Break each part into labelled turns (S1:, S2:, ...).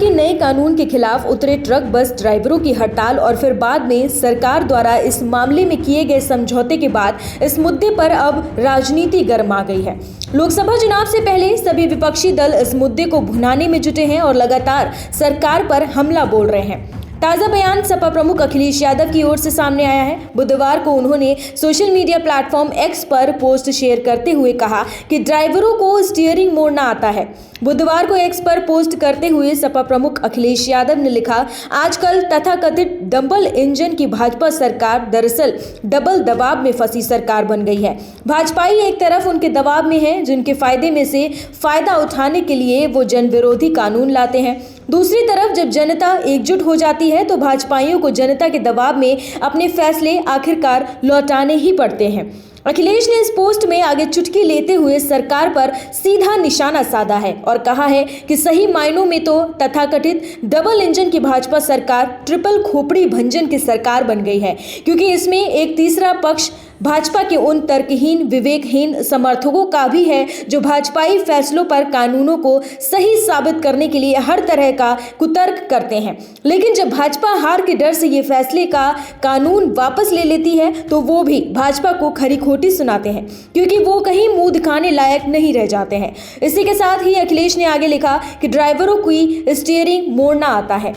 S1: के नए कानून के खिलाफ उतरे ट्रक बस ड्राइवरों की हड़ताल और फिर बाद में सरकार द्वारा इस मामले में किए गए समझौते के बाद इस मुद्दे पर अब राजनीति गर्मा गई है। लोकसभा चुनाव से पहले सभी विपक्षी दल इस मुद्दे को भुनाने में जुटे हैं और लगातार सरकार पर हमला बोल रहे हैं। ताजा बयान सपा प्रमुख अखिलेश यादव की ओर से सामने आया है। बुधवार को उन्होंने सोशल मीडिया प्लेटफॉर्म एक्स पर पोस्ट शेयर करते हुए कहा कि ड्राइवरों को स्टीयरिंग मोड़ना आता है। बुधवार को एक्स पर पोस्ट करते हुए सपा प्रमुख अखिलेश यादव ने लिखा, आजकल तथाकथित डबल इंजन की भाजपा सरकार दरअसल डबल दबाव में फंसी सरकार बन गई है। भाजपाई एक तरफ उनके दबाव में है जिनके फायदे में से फायदा उठाने के लिए वो जन विरोधी कानून लाते हैं। दूसरी तरफ जब जनता एकजुट हो जाती है तो भाजपाइयों को जनता के दबाव में अपने फैसले आखिरकार लौटाने ही पड़ते हैं। अखिलेश ने इस पोस्ट में आगे चुटकी लेते हुए सरकार पर सीधा निशाना साधा है और कहा है कि सही मायनों में तो तथाकथित डबल इंजन की भाजपा सरकार ट्रिपल खोपड़ी भंजन की सरकार बन गई है, क्योंकि इसमें एक तीसरा पक्ष भाजपा के उन तर्कहीन विवेकहीन समर्थकों का भी है जो भाजपाई फैसलों पर कानूनों को सही साबित करने के लिए हर तरह का कुतर्क करते हैं। लेकिन जब भाजपा हार के डर से ये फैसले का कानून वापस ले लेती है तो वो भी भाजपा को खरी खोटी सुनाते हैं, क्योंकि वो कहीं मुंह दिखाने लायक नहीं रह जाते हैं। इसी के साथ ही अखिलेश ने आगे लिखा कि ड्राइवरों की स्टीयरिंग मोड़ना आता है।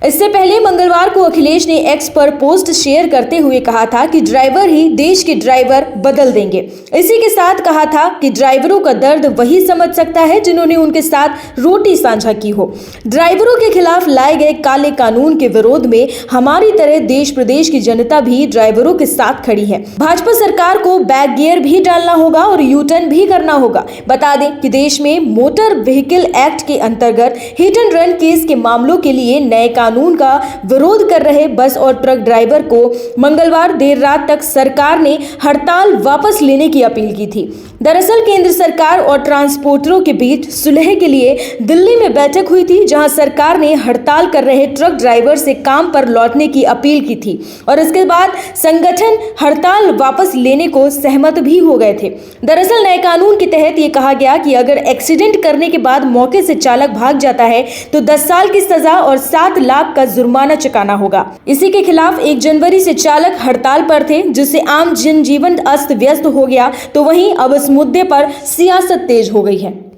S1: इससे पहले मंगलवार को अखिलेश ने एक्स पर पोस्ट शेयर करते हुए कहा था कि ड्राइवर ही देश के ड्राइवर बदल देंगे। इसी के साथ कहा था कि ड्राइवरों का दर्द वही समझ सकता है जिन्होंने उनके साथ रोटी साझा की हो। ड्राइवरों के खिलाफ लाए गए काले कानून के विरोध में हमारी तरह देश प्रदेश की जनता भी ड्राइवरों के साथ खड़ी है। भाजपा सरकार को बैक गियर भी डालना होगा और यू टर्न भी करना होगा। बता दें कि देश में मोटर व्हीकल एक्ट के अंतर्गत हिट एंड रन केस के मामलों के लिए नए कानून का विरोध कर रहे बस और ट्रक ड्राइवर को मंगलवार देर रात तक सरकार ने हड़ताल वापस लेने की अपील की थी। दरअसल केंद्र सरकार और ट्रांसपोर्टरों के बीच सुलह के लिए दिल्ली में बैठक हुई थी, जहां सरकार ने हड़ताल कर रहे ट्रक ड्राइवर से काम पर लौटने की अपील की थी और इसके बाद संगठन हड़ताल वापस लेने को सहमत भी हो गए थे। दरअसल नए कानून के तहत ये कहा गया कि अगर एक्सीडेंट करने के बाद मौके से चालक भाग जाता है तो 10 साल की सजा और 7 लाख का जुर्माना चुकाना होगा। इसी के खिलाफ 1 जनवरी से चालक हड़ताल पर थे, जिससे आम जनजीवन अस्त व्यस्त हो गया। तो वहीं अब इस मुद्दे पर सियासत तेज हो गई है।